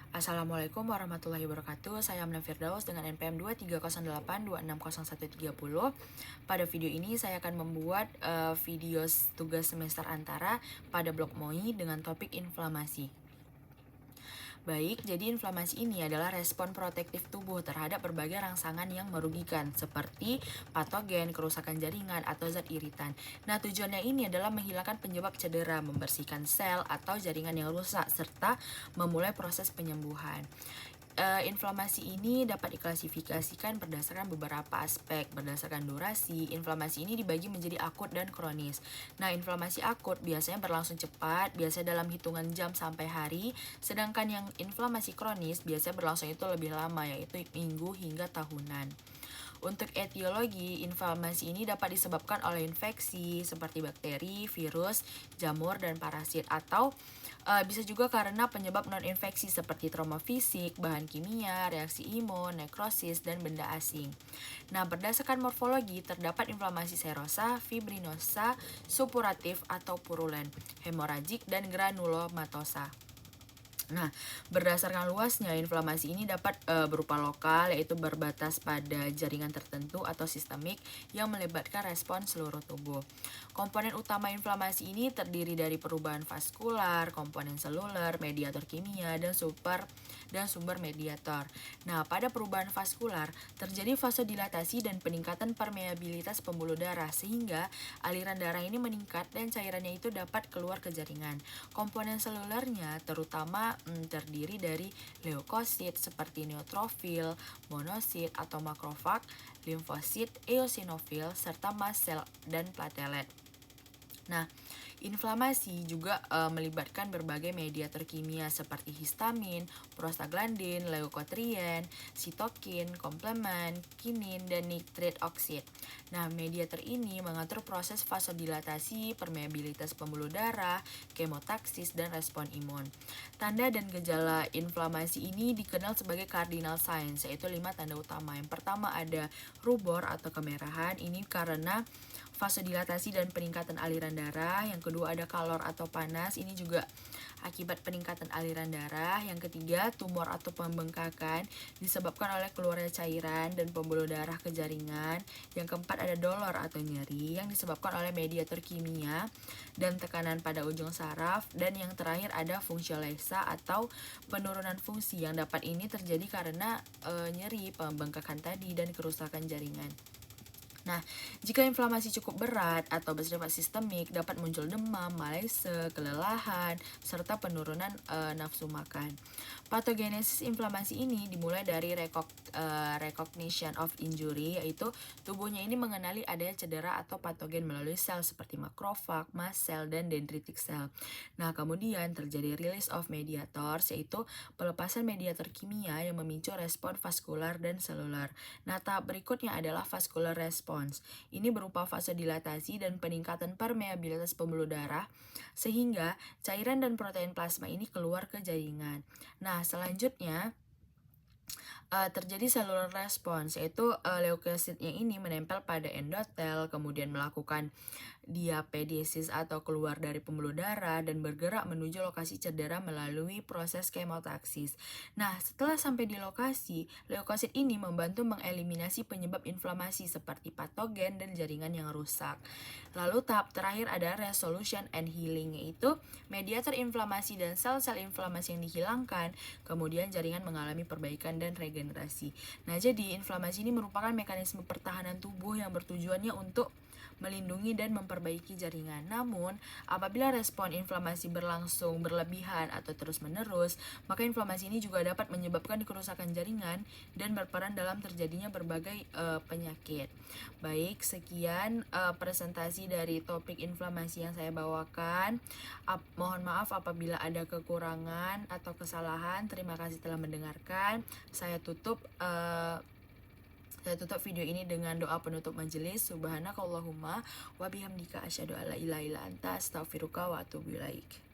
Assalamualaikum warahmatullahi wabarakatuh. Saya Amna Firdaus dengan NPM 2308260130. Pada video ini saya akan membuat video tugas semester antara pada blok MOI dengan topik inflamasi. Baik, jadi inflamasi ini adalah respon protektif tubuh terhadap berbagai rangsangan yang merugikan seperti patogen, kerusakan jaringan, atau zat iritan. Nah, tujuannya ini adalah menghilangkan penyebab cedera, membersihkan sel atau jaringan yang rusak, serta memulai proses penyembuhan. Inflamasi ini dapat diklasifikasikan berdasarkan beberapa aspek. Berdasarkan durasi, inflamasi ini dibagi menjadi akut dan kronis. Nah, inflamasi akut biasanya berlangsung cepat, biasanya dalam hitungan jam sampai hari, sedangkan yang inflamasi kronis biasanya berlangsung itu lebih lama, yaitu minggu hingga tahunan. Untuk etiologi, inflamasi ini dapat disebabkan oleh infeksi seperti bakteri, virus, jamur, dan parasit, atau bisa juga karena penyebab non-infeksi seperti trauma fisik, bahan kimia, reaksi imun, nekrosis, dan benda asing. Nah, berdasarkan morfologi, terdapat inflamasi serosa, fibrinosa, supuratif atau purulen, hemoragik, dan granulomatosa. Nah, berdasarkan luasnya, inflamasi ini dapat berupa lokal, yaitu berbatas pada jaringan tertentu, atau sistemik yang melibatkan respon seluruh tubuh. Komponen utama inflamasi ini terdiri dari perubahan vaskular, komponen seluler, mediator kimia, dan sumber mediator. Nah, pada perubahan vaskular, terjadi vasodilatasi dan peningkatan permeabilitas pembuluh darah, sehingga aliran darah ini meningkat dan cairannya itu dapat keluar ke jaringan. Komponen selulernya terutama terdiri dari leukosit seperti neutrofil, monosit atau makrofag, limfosit, eosinofil, serta mast cell dan platelet. Nah, inflamasi juga melibatkan berbagai mediator kimia seperti histamin, prostaglandin, leukotrien, sitokin, komplemen, kinin, dan nitrit oksid. Nah, mediator ini mengatur proses vasodilatasi, permeabilitas pembuluh darah, kemotaksis, dan respon imun. Tanda dan gejala inflamasi ini dikenal sebagai cardinal signs, yaitu 5 tanda utama. Yang pertama ada rubor atau kemerahan, ini karena vasodilatasi dan peningkatan aliran darah. Yang kedua ada kalor atau panas, ini juga akibat peningkatan aliran darah. Yang ketiga tumor atau pembengkakan, disebabkan oleh keluarnya cairan dan pembuluh darah ke jaringan. Yang keempat ada dolor atau nyeri, yang disebabkan oleh mediator kimia dan tekanan pada ujung saraf. Dan yang terakhir ada fungsiolesa atau penurunan fungsi, yang dapat ini terjadi karena nyeri, pembengkakan tadi, dan kerusakan jaringan. Nah, jika inflamasi cukup berat atau bersifat sistemik, dapat muncul demam, malaise, kelelahan, serta penurunan nafsu makan. Patogenesis inflamasi ini dimulai dari recognition of injury, yaitu tubuhnya ini mengenali adanya cedera atau patogen melalui sel seperti makrofag, mast cell, dan dendritic cell. Nah, kemudian terjadi release of mediators, yaitu pelepasan mediator kimia yang memicu respon vaskular dan seluler. Nah, tahap berikutnya adalah vascular response. Ini berupa vasodilatasi dan peningkatan permeabilitas pembuluh darah, sehingga cairan dan protein plasma ini keluar ke jaringan. Nah, selanjutnya terjadi cellular response, yaitu leukositnya ini menempel pada endotel, kemudian melakukan diapedesis atau keluar dari pembuluh darah dan bergerak menuju lokasi cedera melalui proses kemotaksis. Nah, setelah sampai di lokasi, leukosit ini membantu mengeliminasi penyebab inflamasi seperti patogen dan jaringan yang rusak. Lalu tahap terakhir ada resolution and healing, yaitu mediator inflamasi dan sel-sel inflamasi yang dihilangkan, kemudian jaringan mengalami perbaikan dan regenerasi. Nah, jadi inflamasi ini merupakan mekanisme pertahanan tubuh yang bertujuannya untuk melindungi dan memperbaiki jaringan. Namun, apabila respon inflamasi berlangsung berlebihan atau terus-menerus, maka inflamasi ini juga dapat menyebabkan kerusakan jaringan dan berperan dalam terjadinya berbagai penyakit. Baik, sekian presentasi dari topik inflamasi yang saya bawakan. Mohon maaf apabila ada kekurangan atau kesalahan. Terima kasih telah mendengarkan. Saya tutup video ini dengan doa penutup majelis. Subhanakallahumma wa bihamdika asyhadu alla ilaha illa anta astaghfiruka wa atubu ilaik.